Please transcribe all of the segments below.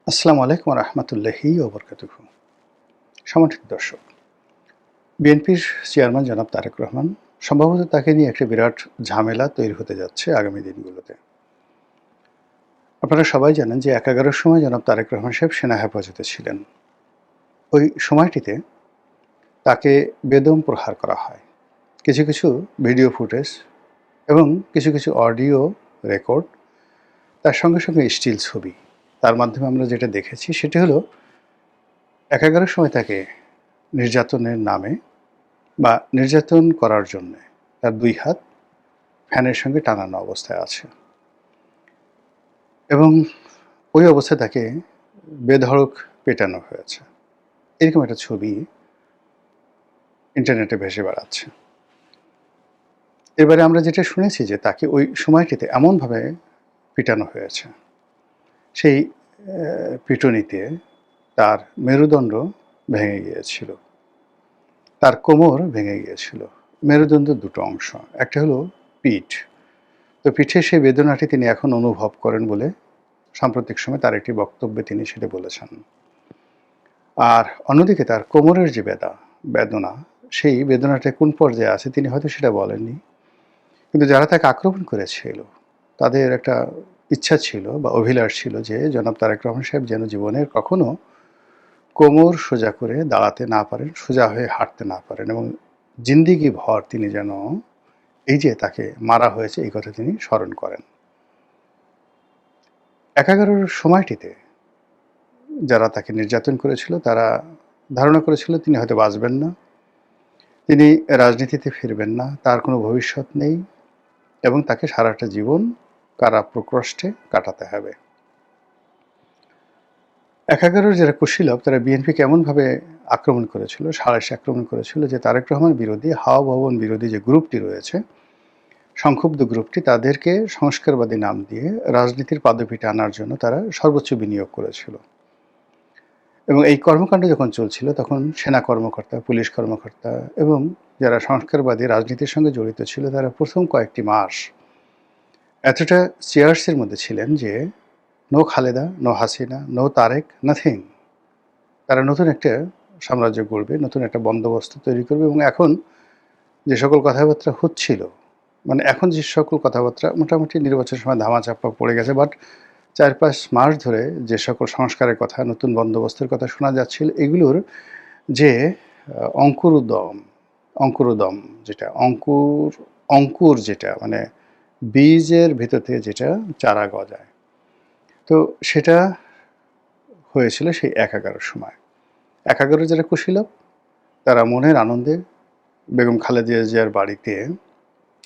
আসসালামু আলাইকুম রহমতুল্লাহি ওবরকাতুহু। সম্মানিত দর্শক, বিএনপির চেয়ারম্যান জনাব তারেক রহমান সম্ভবত তাকে নিয়ে একটা বিরাট ঝামেলা তৈরি হতে যাচ্ছে আগামী দিনগুলোতে। আপনারা সবাই জানেন যে ১১টার সময় জনাব তারেক রহমান সাহেব সেনা হেফাজতে ছিলেন। ওই সময়টিতে তাকে বেদম প্রহার করা হয়। কিছু কিছু ভিডিও ফুটেজ এবং কিছু কিছু অডিও রেকর্ড, তার সঙ্গে সঙ্গে স্টিল ছবি, তার মাধ্যমে আমরা যেটা দেখেছি সেটি হলো ১১টার সময় তাকে নির্যাতনের নামে বা নির্যাতন করার জন্যে তার ২ হাত ফ্যানের সঙ্গে টানানো অবস্থায় আছে এবং ওই অবস্থায় তাকে বেধড়ক পেটানো হয়েছে। এরকম একটা ছবি ইন্টারনেটে ভেসে বেড়াচ্ছে। এবারে আমরা যেটা শুনেছি যে তাকে ওই সময়টিতে এমনভাবে পিটানো হয়েছে, সেই পিটুনিতে তার মেরুদণ্ড ভেঙে গিয়েছিল, তার কোমর ভেঙে গিয়েছিল। মেরুদণ্ডের ২ টো অংশ, একটা হলো পিঠ। তো পিঠে সেই বেদনাটি তিনি এখন অনুভব করেন বলে সাম্প্রতিক সময়ে তার একটি বক্তব্যে তিনি সেটা বলেছেন। আর অন্যদিকে তার কোমরের যে বেদনা, সেই বেদনাটা কোন পর্যায়ে আছে তিনি হয়তো সেটা বলেননি। কিন্তু যারা তাকে আক্রমণ করেছিল তাদের একটা ইচ্ছা ছিল বা অভিলাষ ছিল যে জনাব তারেক রহমান সাহেব যেন জীবনের কখনো কোমর সোজা করে দাঁড়াতে না পারেন, সোজা হয়ে হাঁটতে না পারেন এবং জিন্দেগি ভর তিনি যেন এই যে তাকে মারা হয়েছে এই কথা তিনি স্মরণ করেন। ১১টার সময়টিতে যারা তাকে নির্যাতন করেছিল তারা ধারণা করেছিল তিনি হয়তো বাঁচবেন না, তিনি রাজনীতিতে ফিরবেন না, তার কোনো ভবিষ্যৎ নেই এবং তাকে সারাটা জীবন কারা প্রকোষ্ঠে কাটাতে হবে। ১১টার যারা কুশীলব তারা বিএনপিকে এমনভাবে আক্রমণ করেছিল, সাঁড়াশি আক্রমণ করেছিল যে তারেক রহমান বিরোধী, হাওয়া ভবন বিরোধী যে গ্রুপটি রয়েছে, সংক্ষুব্ধ গ্রুপটি, তাদেরকে সংস্কারবাদী নাম দিয়ে রাজনীতির পাদপীঠে আনার জন্য তারা সর্বোচ্চ বিনিয়োগ করেছিল। এবং এই কর্মকাণ্ড যখন চলছিল তখন সেনা কর্মকর্তা, পুলিশ কর্মকর্তা এবং যারা সংস্কারবাদী রাজনীতির সঙ্গে জড়িত ছিল তারা প্রথম কয়েকটি মাস এতটা চেয়ার্সের মধ্যে ছিলেন যে no Khaleda, no Hasina, no Tarique, nothing. তারা নতুন একটা সাম্রাজ্য গড়বে, নতুন একটা বন্দোবস্ত তৈরি করবে এবং এখন যে সকল কথাবার্তা হচ্ছিল, মানে এখন যে সকল কথাবার্তা মোটামুটি নির্বাচনের সময় ধামাচাপা পড়ে গেছে, বাট ৪-৫ মাস ধরে যে সকল সংস্কারের কথা, নতুন বন্দোবস্তের কথা শোনা যাচ্ছিল, এগুলোর যে অঙ্কুরোদ্গম, অঙ্কুরোদ্গম যেটা অঙ্কুর যেটা মানে বীজের ভেতর থেকে যেটা চারা গজায়, তো সেটা হয়েছিল সেই ১১টার সময়। ১১টার যারা কুশীলব তারা মনের আনন্দে বেগম খালেদা জিয়ার বাড়িতে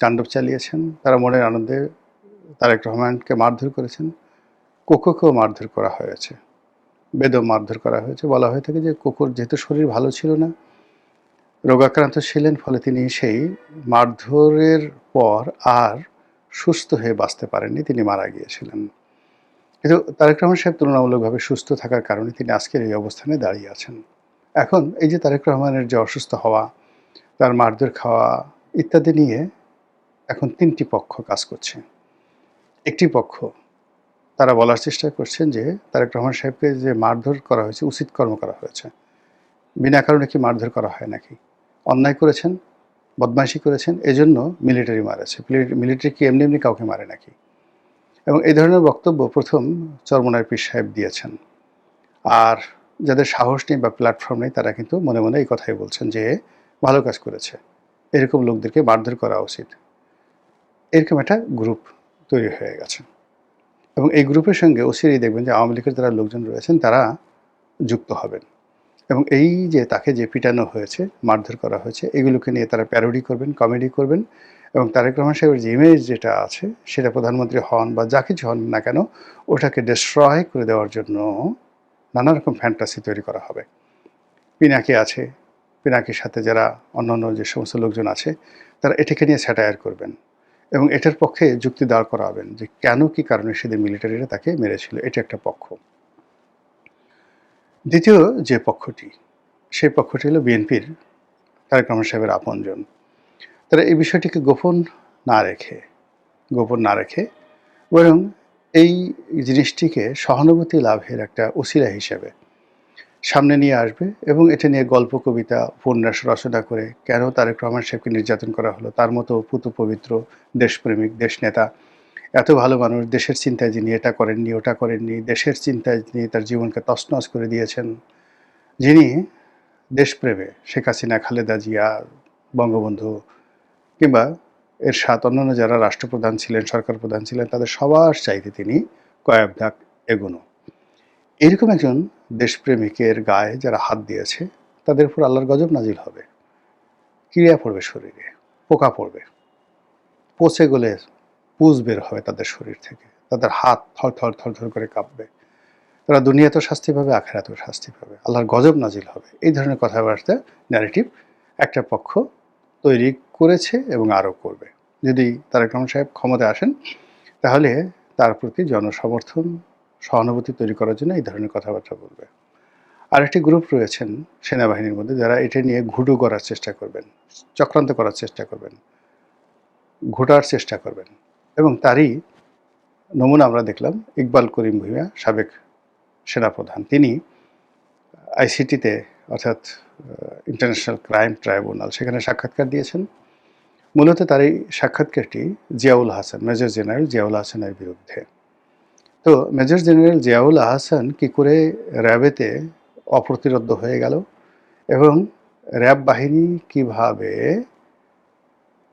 তাণ্ডব চালিয়েছেন, তারা মনের আনন্দে তারেক রহমানকে মারধর করেছেন, কোকোকেও মারধর করা হয়েছে, বেদম মারধর করা হয়েছে। বলা হয়ে থাকে যে কোকোর যেহেতু শরীর ভালো ছিল না, রোগাক্রান্ত ছিলেন, ফলে তিনি সেই মারধরের পর আর সুস্থ হয়ে বাঁচতে পারেননি, তিনি মারা গিয়েছিলেন। কিন্তু তারেক রহমান সাহেব তুলনামূলকভাবে সুস্থ থাকার কারণে তিনি আজকের এই অবস্থানে দাঁড়িয়ে আছেন। এখন এই যে তারেক রহমানের যে অসুস্থ হওয়া, তার মারধর খাওয়া ইত্যাদি নিয়ে এখন ৩টি পক্ষ কাজ করছে। একটি পক্ষ তারা বলার চেষ্টা করছেন যে তারেক রহমান সাহেবকে যে মারধর করা হয়েছে, উচিত কর্ম করা হয়েছে, বিনা কারণে কি মারধর করা হয় নাকি? অন্যায় করেছেন, বদমাইশি করেছেন, এজন্য মিলিটারি মারেছে। মিলিটারি কি এমনি এমনি কাউকে মারে নাকি? এবং এই ধরনের বক্তব্য প্রথম চরমোনাই পীর সাহেব দিয়েছেন। আর যাদের সাহস নেই বা প্ল্যাটফর্ম নেই তারা কিন্তু মনে মনে এই কথাই বলছেন যে ভালো কাজ করেছে, এরকম লোকদেরকে মারধর করা উচিত। এরকম একটা গ্রুপ তৈরি হয়ে গেছে এবং এই গ্রুপের সঙ্গে অচিরেই দেখবেন যে আওয়ামী লীগের যারা লোকজন রয়েছেন তারা যুক্ত হবেন এবং এই যে তাকে যে পিটানো হয়েছে, মারধর করা হয়েছে, এগুলোকে নিয়ে তারা প্যারোডি করবেন, কমেডি করবেন এবং তারেক রহমান সাহেবের যে ইমেজ যেটা আছে সেটা প্রধানমন্ত্রী হন বা যা কিছু হন না কেন ওটাকে ডিস্ট্রয় করে দেওয়ার জন্য নানা রকম ফ্যান্টাসি তৈরি করা হবে। পিনাকি আছে, পিনাকির সাথে যারা অন্যান্য যে সমস্ত লোকজন আছে তারা এটাকে নিয়ে স্যাটায়ার করবেন এবং এটার পক্ষে যুক্তি দাঁড় করাবেন যে কেন কি কারণে সেদিন মিলিটারিরা তাকে মেরেছিল। এটা একটা পক্ষ। দ্বিতীয় যে পক্ষটি, সেই পক্ষটি হলো বিএনপির তারেক রহমান সাহেবের আপনজন। তারা এই বিষয়টিকে গোপন না রেখে বরং এই জিনিসটিকে সহানুভূতি লাভের একটা উসিলা হিসেবে সামনে নিয়ে আসবে এবং এটা নিয়ে গল্প, কবিতা, উপন্যাস রচনা করে কেন তারেক রহমান সাহেবকে নির্যাতন করা হলো, তার মতো পূত পবিত্র দেশপ্রেমিক দেশনেতা, এত ভালো মানুষ, দেশের চিন্তায় যিনি এটা করেননি ওটা করেননি, দেশের চিন্তায় যিনি তার জীবনকে তছনছ করে দিয়েছেন, যিনি দেশপ্রেমে শেখ হাসিনা, খালেদা জিয়া, বঙ্গবন্ধু কিংবা এরশাদ অন্যান্য যারা রাষ্ট্রপ্রধান ছিলেন, সরকার প্রধান ছিলেন, তাদের সবার চাইতে তিনি কয়েক ধাপ এগোনো। এরকম একজন দেশপ্রেমিকের গায়ে যারা হাত দিয়েছে তাদের উপর আল্লাহর গজব নাজিল হবে, ক্রিয়া পড়বে শরীরে, পোকা পড়বে, পচে গলে পুজ বের হবে তাদের শরীর থেকে, তাদের হাত থর থর থর থর করে কাঁপবে, তারা দুনিয়াতেও শাস্তি পাবে, আখেরাতেও শাস্তি পাবে, আল্লাহর গজব নাজিল হবে। এই ধরনের কথাবার্তা ন্যারেটিভ একটা পক্ষ তৈরি করেছে এবং আরও করবে। যদি তারেক রহমান সাহেব ক্ষমতায় আসেন তাহলে তার প্রতি জনসমর্থন, সহানুভূতি তৈরি করার জন্য এই ধরনের কথাবার্তা বলবে। আরেকটি গ্রুপ রয়েছেন সেনাবাহিনীর মধ্যে যারা এটা নিয়ে ঘুটু করার চেষ্টা করবেন, চক্রান্ত করার চেষ্টা করবেন, ঘোটার চেষ্টা করবেন, এবং তারই নমুনা আমরা দেখলাম ইকবাল করিম ভূঁইয়া, সাবেক সেনাপ্রধান। তিনি আইসিটিতে অর্থাৎ ইন্টারন্যাশনাল ক্রাইম ট্রাইব্যুনাল সেখানে সাক্ষাৎকার দিয়েছেন। মূলত তার এই সাক্ষাৎকারটি জিয়াউল হাসান, মেজর জেনারেল জিয়াউল হাসানের বিরুদ্ধে। তো মেজর জেনারেল জিয়াউল হাসান কী করে র্যাবেতে অপ্রতিরোধ্য হয়ে গেল এবং র্যাব বাহিনী কিভাবে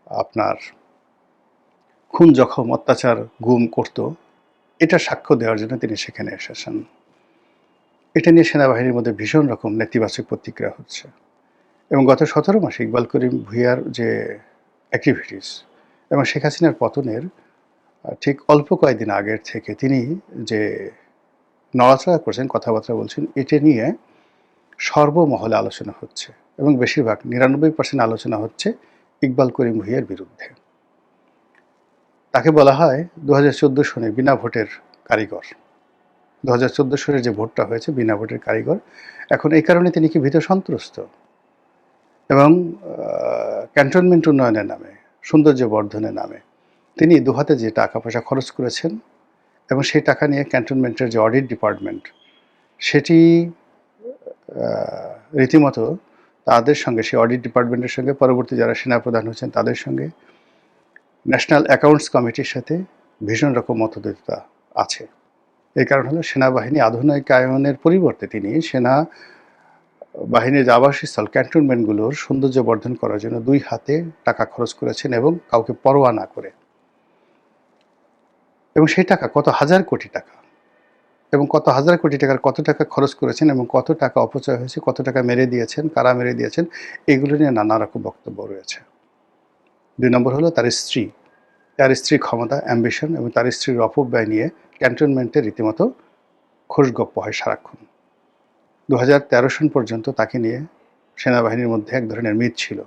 আপনার খুন, জখম, অত্যাচার, গুম করত, এটা সাক্ষ্য দেওয়ার জন্য তিনি সেখানে এসেছেন। এটা নিয়ে সেনাবাহিনীর মধ্যে ভীষণ রকম নেতিবাচক প্রতিক্রিয়া হচ্ছে। এবং গত 17 মাসে ইকবাল করিম ভূঁইয়ার যে অ্যাক্টিভিটিস এবং শেখ হাসিনার পতনের ঠিক অল্প কয়েকদিন আগের থেকে তিনি যে নড়াচড়া করছেন, কথাবার্তা বলছেন, এটা নিয়ে সর্বমহলে আলোচনা হচ্ছে এবং বেশিরভাগ 99% আলোচনা হচ্ছে ইকবাল করিম ভূঁইয়ার বিরুদ্ধে। তাকে বলা হয় 2014 সনে বিনা ভোটের কারিগর। 2014 সনের যে ভোটটা হয়েছে বিনা ভোটের কারিগর। এখন এই কারণে তিনি কি ভীত সন্ত্রস্ত? এবং ক্যান্টনমেন্ট উন্নয়নের নামে, সৌন্দর্য বর্ধনের নামে তিনি দুহাতে যে টাকা পয়সা খরচ করেছেন এবং সেই টাকা নিয়ে ক্যান্টনমেন্টের যে অডিট ডিপার্টমেন্ট সেটি রীতিমতো তাদের সঙ্গে, সেই অডিট ডিপার্টমেন্টের সঙ্গে, পরবর্তী যারা সেনাপ্রধান হয়েছেন তাদের সঙ্গে, ন্যাশনাল অ্যাকাউন্টস কমিটির সাথে ভীষণ রকম মতদ্বৈততা আছে। এই কারণ হলো সেনাবাহিনী আধুনিকায়নের পরিবর্তে তিনি সেনা বাহিনীর যে আবাসস্থল ক্যান্টনমেন্টগুলোর সৌন্দর্য বর্ধন করার জন্য 2 হাতে টাকা খরচ করেছেন এবং কাউকে পরোয়া না করে। এবং সেই টাকা কত হাজার কোটি টাকা, এবং কত হাজার কোটি টাকার কত টাকা খরচ করেছেন এবং কত টাকা অপচয় হয়েছে, কত টাকা মেরে দিয়েছেন, কারা মেরে দিয়েছেন, এগুলো নিয়ে নানা রকম বক্তব্য রয়েছে। 2 নম্বর হলো তার স্ত্রী, তার স্ত্রীর ক্ষমতা, অ্যাম্বিশন এবং তার স্ত্রীর অপব্যয় নিয়ে ক্যান্টনমেন্টে রীতিমতো খোশগপ্প হয় সারাক্ষণ। 2013 সন পর্যন্ত তাকে নিয়ে সেনাবাহিনীর মধ্যে এক ধরনের মিথ ছিল।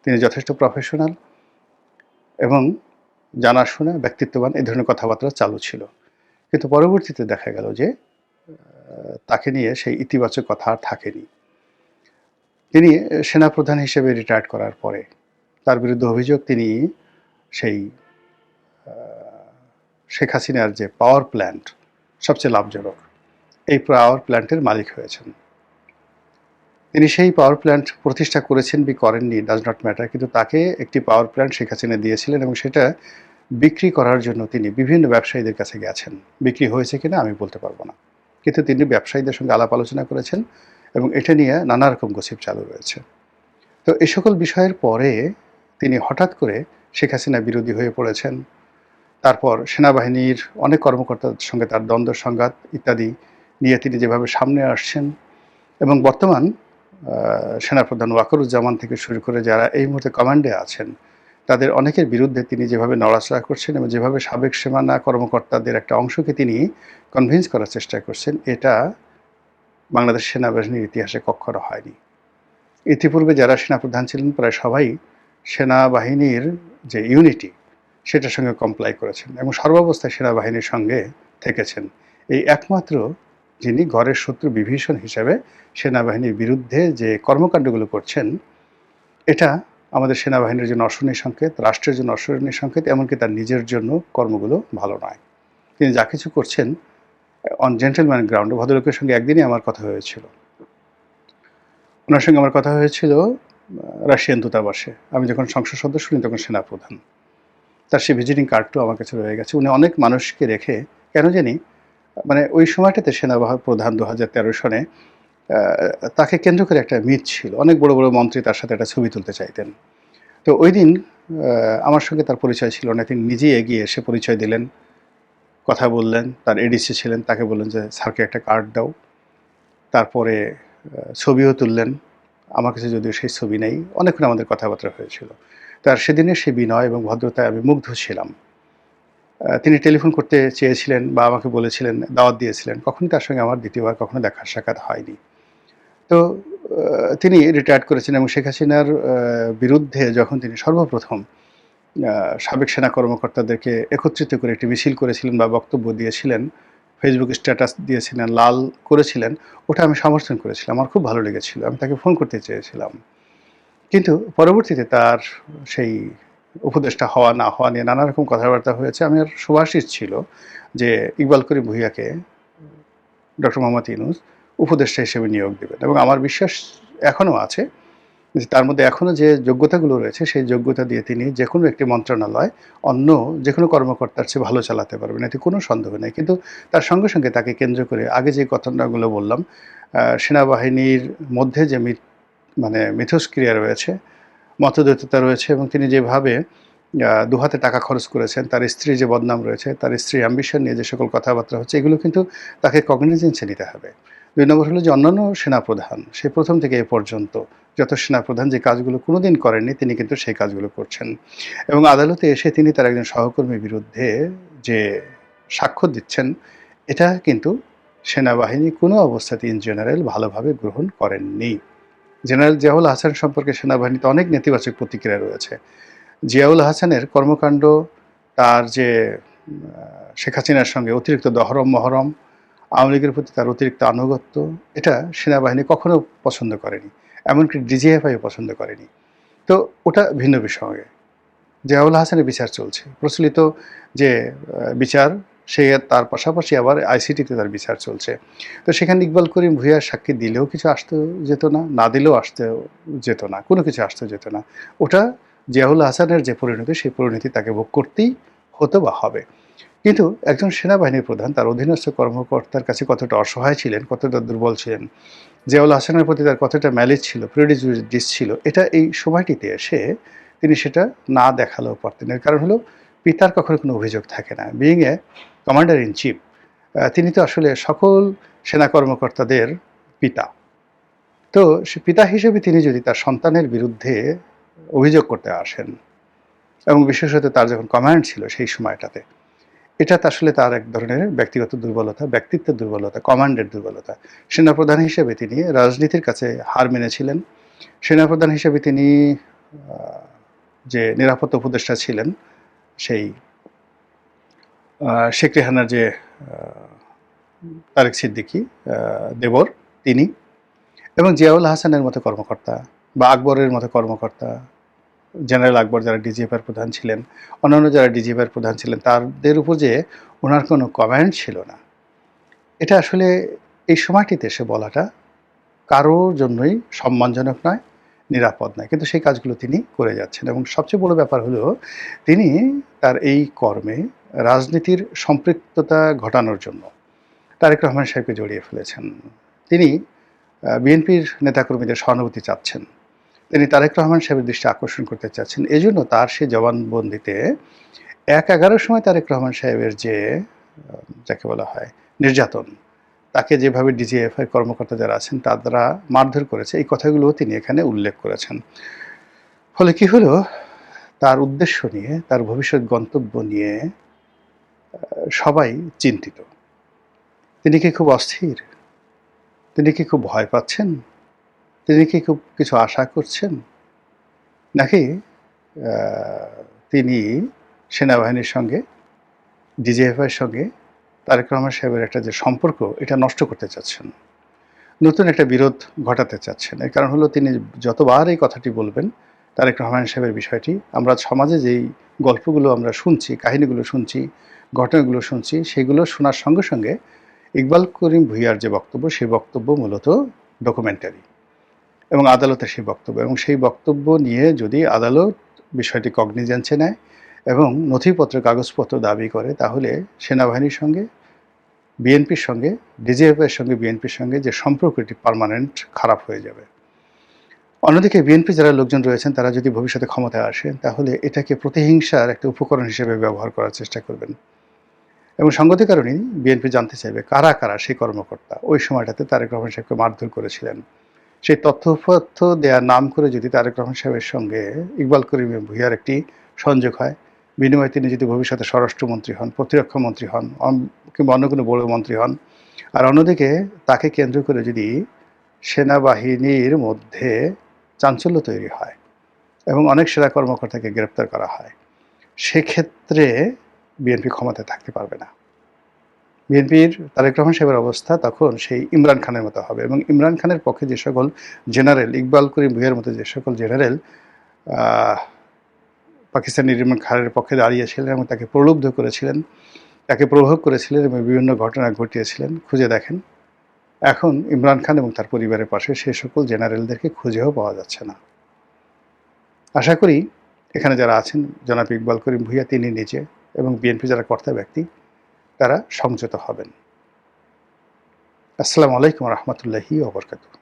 তিনি যথেষ্ট প্রফেশনাল এবং জানাশোনা, ব্যক্তিত্ববান, এই ধরনের কথাবার্তা চালু ছিল। কিন্তু পরবর্তীতে দেখা গেল যে তাকে নিয়ে সেই ইতিবাচক কথা আর থাকেনি। তিনি সেনাপ্রধান হিসেবে রিটায়ার্ড করার পরে তার বিরুদ্ধে অভিযোগ তিনি সেই শেখ হাসিনার যে পাওয়ার প্ল্যান্ট সবচেয়ে লাভজনক, এই পাওয়ার প্ল্যান্টের মালিক হয়েছেন। তিনি সেই পাওয়ার প্ল্যান্ট প্রতিষ্ঠা করেছেন কি করেননি ডাজ নট ম্যাটার, কিন্তু তাকে একটি পাওয়ার প্ল্যান্ট শেখ হাসিনা দিয়েছিলেন এবং সেটা বিক্রি করার জন্য তিনি বিভিন্ন ব্যবসায়ীদের কাছে গেছেন। বিক্রি হয়েছে কিনা আমি বলতে পারবো না, কিন্তু তিনি ব্যবসায়ীদের সঙ্গে আলাপ আলোচনা করেছেন এবং এটা নিয়ে নানা রকম গসিপ চালু রয়েছে। তো এই সকল বিষয়ের পরে তিনি হঠাৎ করে শেখ হাসিনা বিরোধী হয়ে পড়েছেন। তারপর সেনাবাহিনীর অনেক কর্মকর্তার সঙ্গে তার দ্বন্দ্ব সংঘাত ইত্যাদি নিয়ে তিনি যেভাবে সামনে আসছেন এবং বর্তমান সেনাপ্রধান ওয়াকারুজ্জামান থেকে শুরু করে যারা এই মুহূর্তে কমান্ডে আছেন তাদের অনেকের বিরুদ্ধে তিনি যেভাবে নড়াচড়া করছেন এবং যেভাবে সাবেক সেনা কর্মকর্তাদের একটা অংশকে তিনি কনভিন্স করার চেষ্টা করছেন, এটা বাংলাদেশ সেনাবাহিনীর ইতিহাসে কখনো হয়নি। ইতিপূর্বে যারা সেনাপ্রধান ছিলেন প্রায় সবাই সেনাবাহিনীর যে ইউনিটি সেটার সঙ্গে কমপ্লাই করেছেন এবং সর্বাবস্থায় সেনাবাহিনীর সঙ্গে থেকেছেন। এই একমাত্র যিনি ঘরের শত্রু বিভীষণ হিসেবে সেনাবাহিনীর বিরুদ্ধে যে কর্মকাণ্ডগুলো করছেন, এটা আমাদের সেনাবাহিনীর জন্য অশনি সংকেত, রাষ্ট্রের জন্য অশনি সংকেত, এমনকি তার নিজের জন্য কর্মগুলো ভালো নয়। তিনি যা কিছু করছেন অন জেন্টলম্যান গ্রাউন্ডে। ভদ্রলোকের সঙ্গে একদিনই আমার কথা হয়েছিল। ওনার সঙ্গে আমার কথা হয়েছিল রাশিয়ান দূতাবাসে। আমি যখন সংসদ সদস্য, উনি তখন সেনাপ্রধান। তার সেই ভিজিটিং কার্ডটাও আমার কাছে রয়ে গেছে। উনি অনেক মানুষকে রেখে কেন জানি মানে ওই সময়টাতে প্রধান ২০১৩ সনে তাকে কেন্দ্র করে একটা মিথ ছিল। অনেক বড়, বড় মন্ত্রী তার সাথে একটা ছবি তুলতে চাইতেন। তো ঐদিন আমার সঙ্গে তার পরিচয় ছিল না। তিনি নিজেই এগিয়ে এসে পরিচয় দিলেন, কথা বললেন। তার এডিসি ছিলেন, তাকে বললেন যে, "স্যারকে একটা কার্ড দাও।" তারপরে ছবিও তুললেন। আমার কাছে যদিও সেই ছবি নেই। অনেকক্ষণ আমাদের কথাবার্তা হয়েছিল। তার সেদিনের সেই বিনয় এবং ভদ্রতায় আমি মুগ্ধ ছিলাম। তিনি টেলিফোন করতে চেয়েছিলেন বা আমাকে বলেছিলেন, দাওয়াত দিয়েছিলেন। কখনোই তার সঙ্গে আমার দ্বিতীয়বার কখনো দেখা সাক্ষাৎ হয়নি। তো তিনি রিটায়ার্ড করেছেন এবং শেখ হাসিনার বিরুদ্ধে যখন তিনি সর্বপ্রথম সাবেক সেনা কর্মকর্তাদেরকে একত্রিত করে একটি মিছিল করেছিলেন বা বক্তব্য দিয়েছিলেন, ফেসবুকে স্ট্যাটাস দিয়েছিলেন, লাল করেছিলেন, ওটা আমি সমর্থন করেছিলাম। আমার খুব ভালো লেগেছিল। আমি তাকে ফোন করতে চেয়েছিলাম। কিন্তু পরবর্তীতে তার সেই উপদেষ্টা হওয়া না হওয়া নিয়ে নানা রকম কথাবার্তা হয়েছে। আমার সুভাষিস ছিল যে ইকবাল করিম ভূঁইয়াকে ডক্টর মোহাম্মদ ইউনূস উপদেষ্টা হিসেবে নিয়োগ দেবেন এবং আমার বিশ্বাস এখনও আছে যে তার মধ্যে এখনও যে যোগ্যতাগুলো রয়েছে সেই যোগ্যতা দিয়ে তিনি যেকোনো একটি মন্ত্রণালয় অন্য যেকোনো কর্মকর্তার চেয়ে ভালো চালাতে পারবেন, এতে কোনো সন্দেহ নেই। কিন্তু তার সঙ্গে সঙ্গে তাকে কেন্দ্র করে আগে যে ঘটনাগুলো বললাম, সেনাবাহিনীর মধ্যে যে মিথস্ক্রিয়া রয়েছে, মতদ্বৈততা রয়েছে এবং তিনি যেভাবে দুহাতে টাকা খরচ করেছেন, তার স্ত্রীর যে বদনাম রয়েছে, তার স্ত্রীর অ্যাম্বিশন নিয়ে যে সকল কথাবার্তা হচ্ছে, এগুলো কিন্তু তাকে কগনিজেন্সে নিতে হবে। ২ নম্বর হলো যে অন্যান্য সেনাপ্রধান সে প্রথম থেকে এ পর্যন্ত যত সেনাপ্রধান যে কাজগুলো কোনোদিন করেননি, তিনি কিন্তু সেই কাজগুলো করছেন এবং আদালতে এসে তিনি তার একজন সহকর্মীর বিরুদ্ধে যে সাক্ষ্য দিচ্ছেন, এটা কিন্তু সেনাবাহিনী কোনো অবস্থাতেই ইন জেনারেল ভালোভাবে গ্রহণ করেননি। জেনারেল জিয়াউল হাসান সম্পর্কে সেনাবাহিনীতে অনেক নেতিবাচক প্রতিক্রিয়া রয়েছে। জিয়াউল হাসানের কর্মকাণ্ড, তার যে শেখ হাসিনার সঙ্গে অতিরিক্ত দহরম-মহরম, আওয়ামী লীগের প্রতি তার অতিরিক্ত আনুগত্য, এটা সেনাবাহিনী কখনো পছন্দ করেনি। এমনকি ডিজিএফআইও পছন্দ করেনি। তো ওটা ভিন্ন বিষয়। জিয়াউল হাসানের বিচার চলছে। প্রচলিত যে বিচার, সে তার পাশাপাশি আবার আইসিটিতে তার বিচার চলছে। তো সেখানে ইকবাল করিম ভূঁইয়ার সাক্ষী দিলেও কিছু আসতে যেত না, না দিলেও আসতেও যেত না, কোনো কিছু আসতে যেত না। ওটা জিয়াউল হাসানের যে পরিণতি, সেই পরিণতি তাকে ভোগ করতেই হতো বা হবে। কিন্তু একজন সেনাবাহিনীর প্রধান তার অধীনস্থ কর্মকর্তার কাছে কতটা অসহায় ছিলেন, কতটা দুর্বল ছিলেন, জিয়াউল হাসানের প্রতি তার কতটা ম্যালিজ ছিল, প্রেজুডিস ছিল, এটা এই সময়টিতে এসে তিনি সেটা না দেখালেও পারতেন। এর কারণ হলো পিতার কখনো কোনো অভিযোগ থাকে না। Being a commander in chief, তিনি তো আসলে সকল সেনা কর্মকর্তাদের পিতা। তো সে পিতা হিসেবে তিনি যদি তার সন্তানের বিরুদ্ধে অভিযোগ করতে আসেন এবং বিশেষত তার যখন কমান্ড ছিল সেই সময়টাতে, এটা তো আসলে তার এক ধরনের ব্যক্তিগত দুর্বলতা, ব্যক্তিত্বের দুর্বলতা, কমান্ডের দুর্বলতা। সেনাপ্রধান হিসেবে তিনি রাজনীতির কাছে হার মেনেছিলেন। সেনাপ্রধান হিসেবে তিনি যে নিরাপত্তা উপদেষ্টা ছিলেন, সেই শেখ রেহানার যে তারেক সিদ্দিকী দেবর, তিনি এবং জিয়াউল হাসানের মতো কর্মকর্তা বা আকবরের মতো কর্মকর্তা, জেনারেল আকবর যারা ডিজিএফআইয়ের প্রধান ছিলেন, অন্যান্য যারা ডিজিএফআইয়ের প্রধান ছিলেন, তাদের উপর যে ওনার কোনো কমান্ড ছিল না, এটা আসলে এই সময়টিতে এসে বলাটা কারোর জন্যই সম্মানজনক নয়, নিরাপদ নয়। কিন্তু সেই কাজগুলো তিনি করে যাচ্ছেন এবং সবচেয়ে বড় ব্যাপার হলো তিনি তার এই কর্মে রাজনীতির সম্পৃক্ততা ঘটানোর জন্য তারেক রহমান সাহেবকে জড়িয়ে ফেলেছেন। তিনি বিএনপির নেতাকর্মীদের সহানুভূতি চাচ্ছেন। তিনি তারেক রহমান সাহেবের দৃষ্টি আকর্ষণ করতে চাচ্ছেন। এজন্য তার সেই জবানবন্দিতে ১/১১ সময় তারেক রহমান সাহেবের যে যাকে বলা হয় নির্যাতন, তাকে যেভাবে ডিজিএফআই কর্মকর্তা যারা আছেন তারা মারধর করেছে, এই কথাগুলোও তিনি এখানে উল্লেখ করেছেন। ফলে কি হলো, তার উদ্দেশ্য নিয়ে, তার ভবিষ্যৎ গন্তব্য নিয়ে সবাই চিন্তিত। তিনি কি খুব অস্থির? তিনি কি খুব ভয় পাচ্ছেন? তিনি কি খুব কিছু আশা করছেন? নাকি তিনি সেনাবাহিনীর সঙ্গে, ডিজিএফআইয়ের সঙ্গে তারেক রহমান সাহেবের একটা যে সম্পর্ক, এটা নষ্ট করতে চাচ্ছেন? নতুন একটা বিরোধ ঘটাতে চাচ্ছেন। এর কারণ হলো তিনি যতবার এই কথাটি বলবেন, তারেক রহমান সাহেবের বিষয়টি। আমরা সমাজে যেই গল্পগুলো আমরা শুনছি, কাহিনীগুলো শুনছি, ঘটনাগুলো শুনছি, সেগুলো শোনার সঙ্গে সঙ্গে ইকবাল করিম ভূঁইয়ার যে বক্তব্য, সেই বক্তব্য মূলত ডকুমেন্টারি এবং আদালতের সেই বক্তব্য, এবং সেই বক্তব্য নিয়ে যদি আদালত বিষয়টি কগনিজেন্সে নেয় এবং নথিপত্র কাগজপত্র দাবি করে, তাহলে সেনাবাহিনীর সঙ্গে বিএনপির সঙ্গে, ডিজিএফআইয়ের সঙ্গে বিএনপির সঙ্গে যে সম্পর্কটি পার্মানেন্ট খারাপ হয়ে যাবে। অন্যদিকে বিএনপি যারা লোকজন রয়েছেন, তারা যদি ভবিষ্যতে ক্ষমতায় আসেন, তাহলে এটাকে প্রতিহিংসার একটা উপকরণ হিসেবে ব্যবহার করার চেষ্টা করবেন। এবং সঙ্গতি কারণেই বিএনপি জানতে চাইবে কারা কারা সেই কর্মকর্তা ওই সময়টাতে তারেক রহমান সাহেবকে মারধর করেছিলেন। সেই তথ্য দেওয়ার নাম করে যদি তারেক রহমান সাহেবের সঙ্গে ইকবাল করিম ভূঁইয়ার একটি সংযোগ হয়, বিনিময়ে তিনি যদি ভবিষ্যতে স্বরাষ্ট্রমন্ত্রী হন, প্রতিরক্ষা মন্ত্রী হন, কিংবা অন্য কোনো বড় মন্ত্রী হন, আর অন্যদিকে তাকে কেন্দ্র করে যদি সেনাবাহিনীর মধ্যে চাঞ্চল্য তৈরি হয় এবং অনেক সেনা কর্মকর্তাকে গ্রেপ্তার করা হয়, সেক্ষেত্রে বিএনপি ক্ষমতায় থাকতে পারবে না। বিএনপির তারেক রহমান সাহেবের অবস্থা তখন সেই ইমরান খানের মতো হবে, এবং ইমরান খানের পক্ষে যে সকল জেনারেল, ইকবাল করিম ভূঁইয়ার মতো যে সকল জেনারেল পাকিস্তানি ইমরান খানের পক্ষে দাঁড়িয়েছিলেন এবং তাকে প্রলুব্ধ করেছিলেন, তাকে প্রভোগ করেছিলেন এবং বিভিন্ন ঘটনা ঘটিয়েছিলেন, খুঁজে দেখেন এখন ইমরান খান এবং তার পরিবারের পাশে সে সকল জেনারেলদেরকে খুঁজেও পাওয়া যাচ্ছে না। আশা করি এখানে যারা আছেন, জনাব ইকবাল করিম ভূঁইয়া তিনি নিজে এবং বিএনপি যারা কর্তা ব্যক্তি, তারা সংযত হবেন। আসসালামু আলাইকুম রহমতুল্লাহি ওয়া বারাকাতুহু।